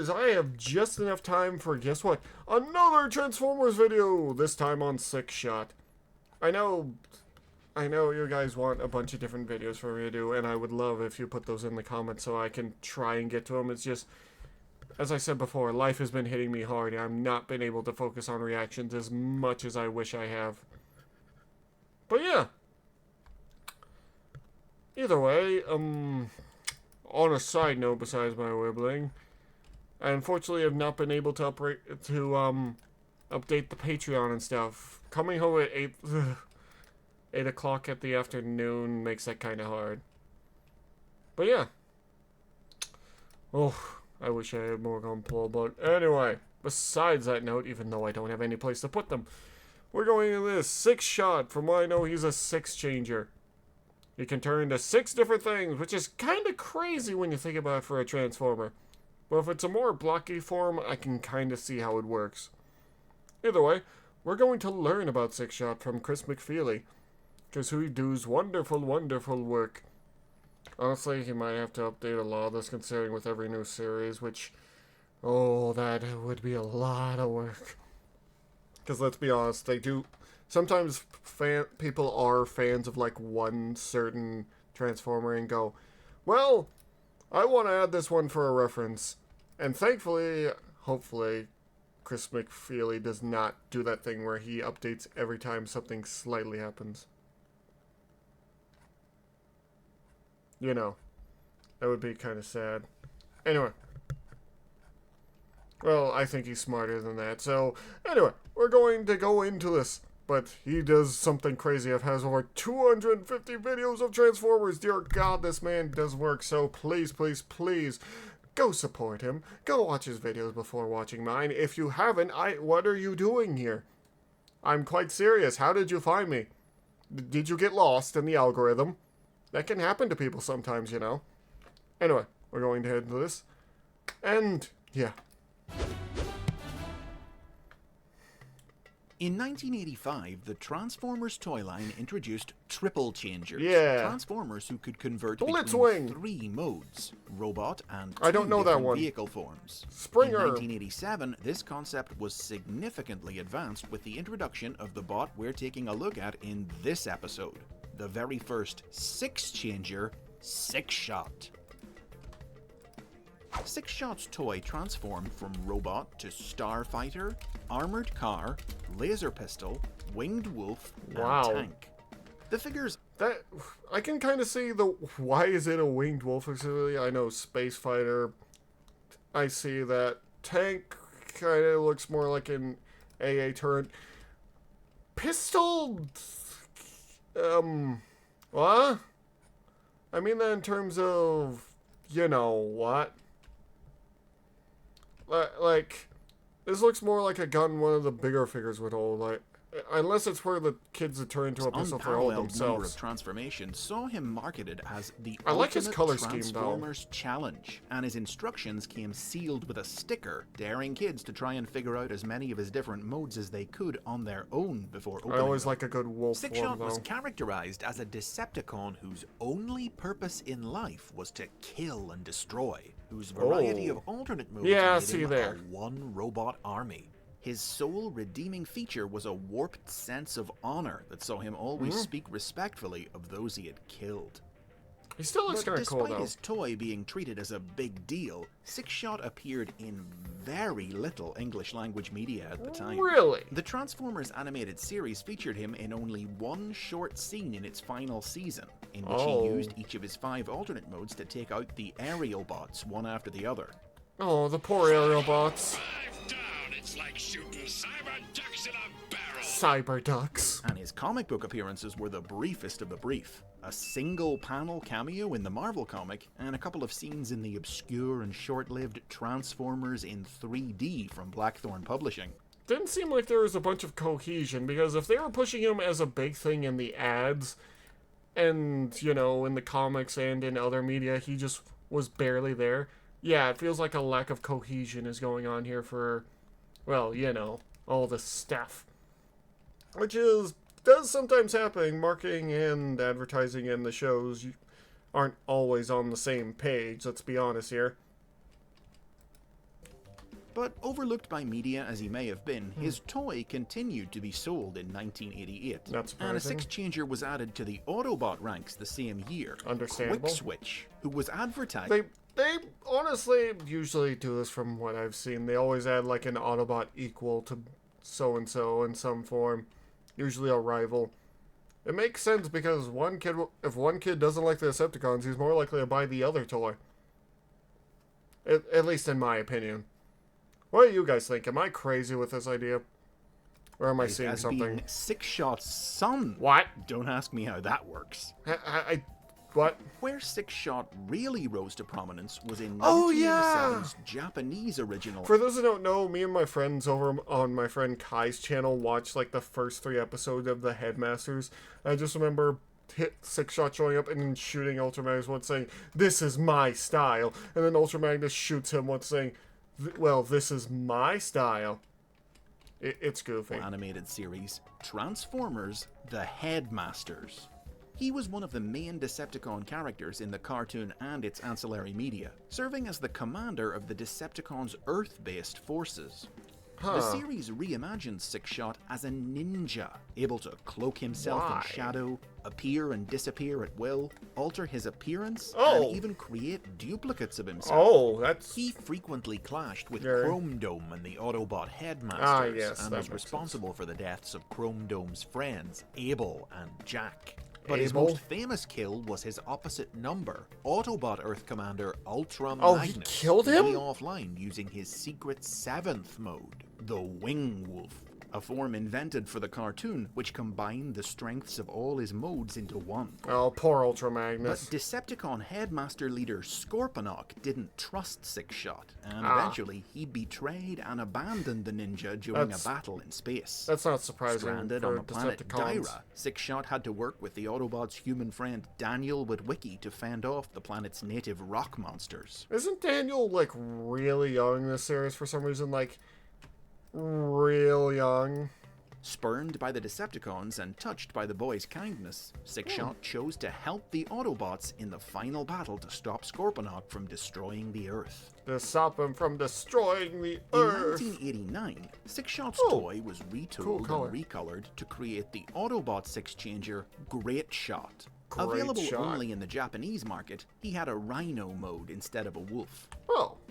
guys, I have just enough time for, guess what? Another Transformers video! This time on Sixshot. I know you guys want a bunch of different videos for me to do, and I would love if you put those in the comments so I can try and get to them. It's just, as I said before, life has been hitting me hard, and I've not been able to focus on reactions as much as I wish I have. But yeah. Either way, on a side note besides my wibbling, I unfortunately have not been able to update the Patreon and stuff. Coming home at 8 o'clock at the afternoon makes that kind of hard. But yeah. Oh, I wish I had more gunpowder. But anyway, besides that note, even though I don't have any place to put them, we're going to this Sixshot. From what I know, he's a six changer. He can turn into 6 different things, which is kind of crazy when you think about it for a Transformer. But if it's a more blocky form, I can kind of see how it works. Either way, we're going to learn about Sixshot from Chris McFeely, because he does wonderful, wonderful work. Honestly, he might have to update a lot of this considering with every new series, which, oh, that would be a lot of work. Because let's be honest, they do... Sometimes people are fans of like one certain Transformer and go, well, I want to add this one for a reference. And thankfully, hopefully, Chris McFeely does not do that thing where he updates every time something slightly happens. You know, that would be kind of sad. Anyway. Well, I think he's smarter than that. So, anyway, we're going to go into this. But he does something crazy. It has over 250 videos of Transformers. Dear God, this man does work. So please, please, please, go support him. Go watch his videos before watching mine. If you haven't, what are you doing here? I'm quite serious. How did you find me? Did you get lost in the algorithm? That can happen to people sometimes, you know. Anyway, we're going to head into this. And, yeah. In 1985, the Transformers toy line introduced triple changers. Yeah. Transformers who could convert Blitzwing. between 3 modes, robot and 2 I don't know that different one. vehicle forms. Springer. In 1987, this concept was significantly advanced with the introduction of the bot we're taking a look at in this episode. The very first 6-changer, Sixshot. Sixshot's toy transformed from robot to starfighter, armored car, laser pistol, winged wolf, and tank. The figures... That I can kind of see the... Why is it a winged wolf specifically? I know space fighter. I see that. Tank kind of looks more like an AA turret. Pistol... What? I mean that in terms of... You know what? Like, this looks more like a gun one of the bigger figures would hold. Like, unless it's where the kids would turn into a pistol for all themselves. Number of transformations saw him marketed as the I like his ultimate color scheme, Transformers challenge, and his instructions came sealed with a sticker, daring kids to try and figure out as many of his different modes as they could on their own before opening I always them. like a good wolf form, Sixshot though. was characterized as a Decepticon whose only purpose in life was to kill and destroy, whose variety of alternate modes made him a one-robot army. His sole redeeming feature was a warped sense of honor that saw him always speak respectfully of those he had killed. He still looks kind of cool, though. Despite his toy being treated as a big deal, Sixshot appeared in very little English language media at the time. Really? The Transformers animated series featured him in only one short scene in its final season, in which he used each of his 5 alternate modes to take out the aerial bots one after the other. Oh, the poor aerial bots. It's like shooting cyber ducks in a barrel. Cyber ducks. And his comic book appearances were the briefest of the brief. A single panel cameo in the Marvel comic, and a couple of scenes in the obscure and short-lived Transformers in 3D from Blackthorn Publishing. Didn't seem like there was a bunch of cohesion, because if they were pushing him as a big thing in the ads, and, you know, in the comics and in other media, he just was barely there. Yeah, it feels like a lack of cohesion is going on here for... well, you know, all this stuff. Which does sometimes happen. Marketing and advertising and the shows aren't always on the same page, let's be honest here. But overlooked by media as he may have been, his toy continued to be sold in 1988. Not surprising. And a six-changer was added to the Autobot ranks the same year. Understandable. Quick Switch, who was advertised... They honestly usually do this from what I've seen. They always add like an Autobot equal to so-and-so in some form. Usually a rival. It makes sense because if one kid doesn't like the Decepticons, he's more likely to buy the other toy. At least in my opinion. What do you guys think? Am I crazy with this idea? Or am I seeing something? Sixshot's son. What? Don't ask me how that works. What? Where Sixshot really rose to prominence was in 1987's Japanese original. For those who don't know, me and my friends over on my friend Kai's channel watched like the first 3 episodes of the Headmasters. I just remember Sixshot showing up and shooting Ultra Magnus once saying, "This is my style," and then Ultra Magnus shoots him once saying, "Well, this is my style." It's goofy. Animated series, Transformers: The Headmasters. He was one of the main Decepticon characters in the cartoon and its ancillary media, serving as the commander of the Decepticons' Earth-based forces. The series reimagined Sixshot as a ninja, able to cloak himself in shadow, appear and disappear at will, alter his appearance, and even create duplicates of himself. He frequently clashed with Chrome Dome and the Autobot Headmasters, and was responsible for the deaths of Chrome Dome's friends, Abel and Jack. But his most famous kill was his opposite number, Autobot Earth Commander Ultra Magnus. He killed him? Offline using his secret 7th mode, the Wing Wolf, a form invented for the cartoon which combined the strengths of all his modes into one. Oh, poor Ultra Magnus. But Decepticon Headmaster leader Scorponok didn't trust Sixshot, and eventually he betrayed and abandoned the ninja during a battle in space. That's not surprising. Stranded on the planet Dyra, Sixshot had to work with the Autobots' human friend Daniel Witwicky to fend off the planet's native rock monsters. Isn't Daniel, like, really young in this series for some reason? Like, real young. Spurned by the Decepticons and touched by the boy's kindness, Sixshot chose to help the Autobots in the final battle to stop Scorponok from destroying the Earth. To stop him from destroying the Earth. In 1989, Sixshot's toy was retooled and recolored to create the Autobot six-changer Great Shot. Available only in the Japanese market, he had a rhino mode instead of a wolf.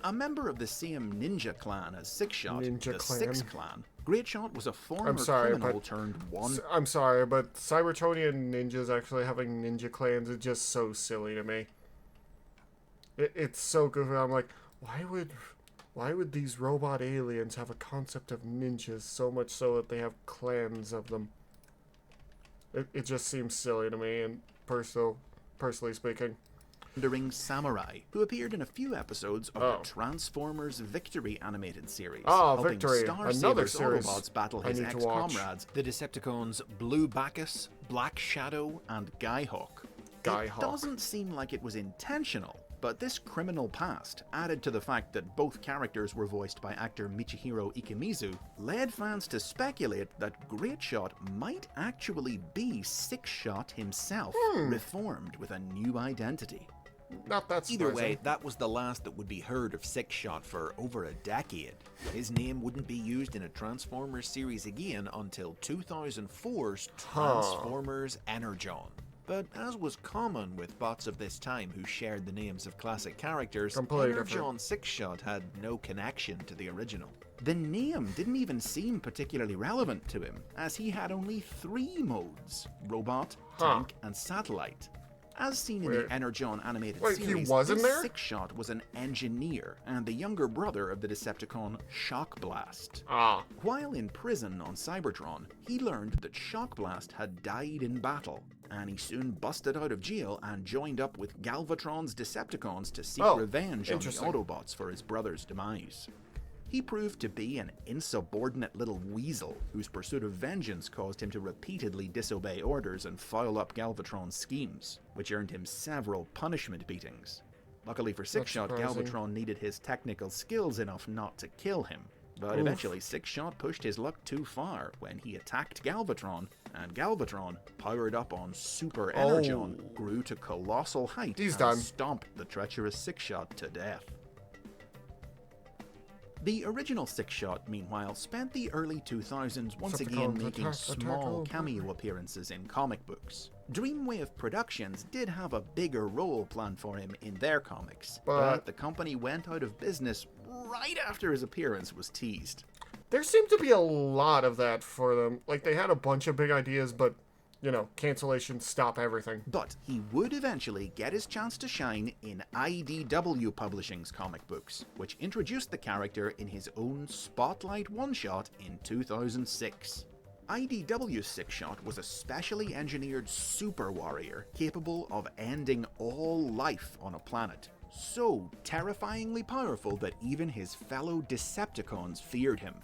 A member of the same ninja clan as Sixshot, the Six Clan, Great Shot was a former criminal turned one. I'm sorry, but Cybertronian ninjas actually having ninja clans is just so silly to me. It's so goofy. I'm like, why would these robot aliens have a concept of ninjas so much so that they have clans of them? It just seems silly to me, and personally speaking. Wandering Samurai, who appeared in a few episodes of the Transformers Victory animated series, Victory, another series Autobots battle his ex-comrades, the Decepticons Blue Bacchus, Black Shadow, and Skyhawk. It doesn't seem like it was intentional, but this criminal past, added to the fact that both characters were voiced by actor Michihiro Ikemizu, led fans to speculate that Great Shot might actually be Sixshot himself, reformed with a new identity. Not that surprising. Either way, that was the last that would be heard of Sixshot for over a decade. His name wouldn't be used in a Transformers series again until 2004's Transformers Energon. But as was common with bots of this time who shared the names of classic characters, Energon Sixshot had no connection to the original. The name didn't even seem particularly relevant to him, as he had only 3 modes: Robot, Tank, and Satellite. As seen in the Energon animated series, Sixshot was an engineer and the younger brother of the Decepticon Shock Blast. While in prison on Cybertron, he learned that Shock Blast had died in battle, and he soon busted out of jail and joined up with Galvatron's Decepticons to seek revenge on the Autobots for his brother's demise. He proved to be an insubordinate little weasel whose pursuit of vengeance caused him to repeatedly disobey orders and foul up Galvatron's schemes, which earned him several punishment beatings. Luckily for Sixshot, Galvatron needed his technical skills enough not to kill him, but eventually Sixshot pushed his luck too far when he attacked Galvatron, and Galvatron, powered up on Super Energon, grew to colossal height and stomped the treacherous Sixshot to death. The original Sixshot, meanwhile, spent the early 2000s once again making small cameo appearances in comic books. Dreamwave Productions did have a bigger role planned for him in their comics, but the company went out of business right after his appearance was teased. There seemed to be a lot of that for them. Like, they had a bunch of big ideas, but, you know, cancellations stop everything. But he would eventually get his chance to shine in IDW Publishing's comic books, which introduced the character in his own Spotlight one-shot in 2006. IDW's Sixshot was a specially engineered super warrior capable of ending all life on a planet. So terrifyingly powerful that even his fellow Decepticons feared him.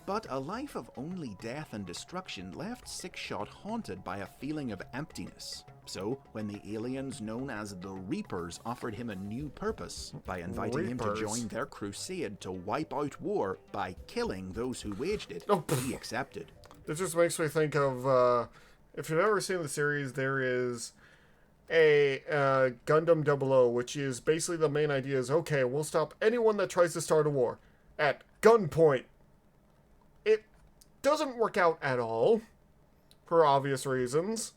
But a life of only death and destruction left Sixshot haunted by a feeling of emptiness. So, when the aliens known as the Reapers offered him a new purpose by inviting him to join their crusade to wipe out war by killing those who waged it, he accepted. This just makes me think of, if you've ever seen the series, there is a Gundam 00, which is basically the main idea is, okay, we'll stop anyone that tries to start a war at gunpoint. It doesn't work out at all, for obvious reasons,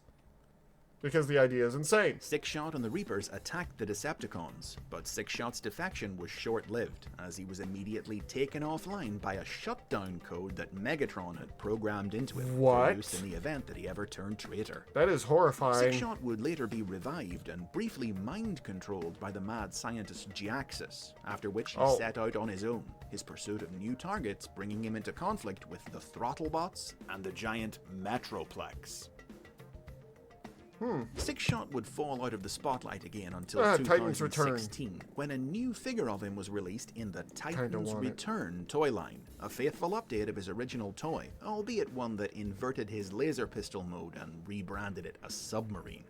because the idea is insane. Sixshot and the Reapers attacked the Decepticons, but Sixshot's defection was short-lived, as he was immediately taken offline by a shutdown code that Megatron had programmed into him for use in the event that he ever turned traitor. That is horrifying. Sixshot would later be revived and briefly mind-controlled by the mad scientist Giaxus, after which he set out on his own, his pursuit of new targets bringing him into conflict with the Throttlebots and the giant Metroplex. Sixshot would fall out of the spotlight again until 2016, when a new figure of him was released in the Titans Return toy line, a faithful update of his original toy, albeit one that inverted his laser pistol mode and rebranded it a submarine.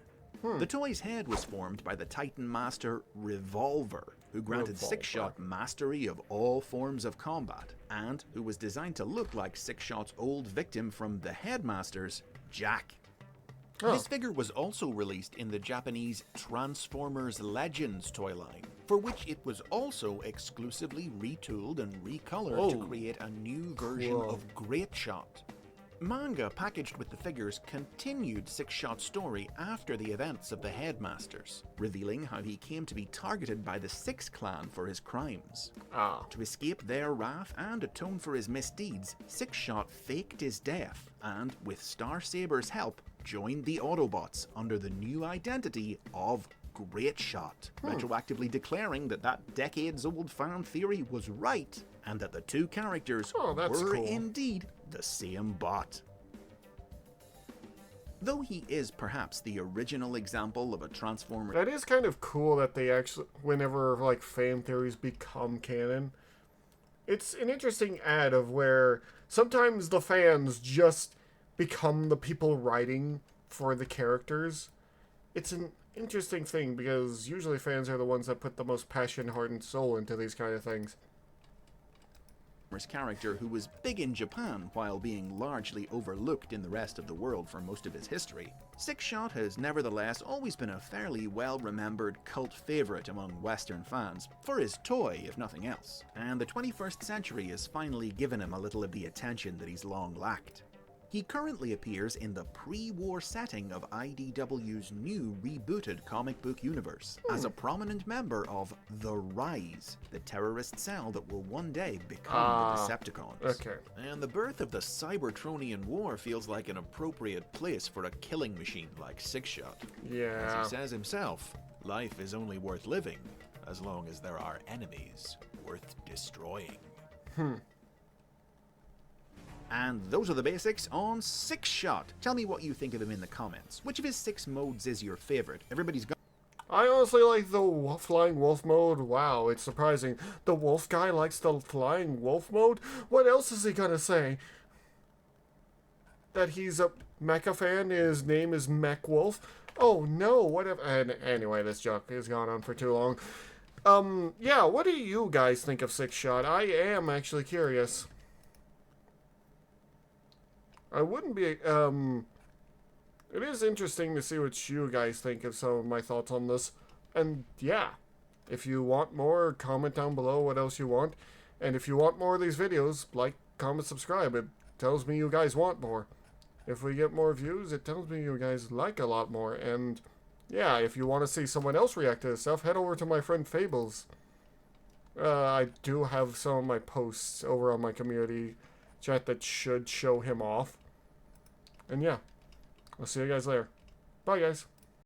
The toy's head was formed by the Titan Master Revolver, who granted Sixshot mastery of all forms of combat, and who was designed to look like Sixshot's old victim from the Headmasters, Jack. This figure was also released in the Japanese Transformers Legends toy line, for which it was also exclusively retooled and recolored to create a new version of Great Shot. Manga packaged with the figures continued Sixshot's story after the events of the Headmasters, revealing how he came to be targeted by the Six Clan for his crimes. To escape their wrath and atone for his misdeeds, Sixshot faked his death and, with Star Saber's help, joined the Autobots under the new identity of Great Shot, retroactively declaring that that decades-old fan theory was right, and that the two characters were indeed the same bot. Though he is perhaps the original example of a Transformer... That is kind of cool that they actually, whenever, like, fan theories become canon, it's an interesting ad of where sometimes the fans just become the people writing for the characters. It's an interesting thing because usually fans are the ones that put the most passion, heart, and soul into these kind of things. Character who was big in Japan while being largely overlooked in the rest of the world for most of his history. Sixshot has nevertheless always been a fairly well-remembered cult favorite among Western fans, for his toy if nothing else, and the 21st century has finally given him a little of the attention that he's long lacked. He currently appears in the pre-war setting of IDW's new rebooted comic book universe, as a prominent member of The Rise, the terrorist cell that will one day become the Decepticons. And the birth of the Cybertronian War feels like an appropriate place for a killing machine like Sixshot. As he says himself, life is only worth living as long as there are enemies worth destroying. And those are the basics on Sixshot. Tell me what you think of him in the comments. Which of his 6 modes is your favorite? Everybody's got... I honestly like the flying wolf mode. Wow, it's surprising. The wolf guy likes the flying wolf mode? What else is he gonna say? That he's a mecha fan, his name is Mech Wolf? Oh no, whatever. And anyway, this joke has gone on for too long. Yeah, what do you guys think of Sixshot? I am actually curious. I wouldn't be, it is interesting to see what you guys think of some of my thoughts on this. And yeah, if you want more, comment down below what else you want. And if you want more of these videos, like, comment, subscribe. It tells me you guys want more. If we get more views, it tells me you guys like a lot more. And yeah, if you want to see someone else react to this stuff, head over to my friend Fables. I do have some of my posts over on my community chat that should show him off. And yeah, I'll see you guys later. Bye, guys.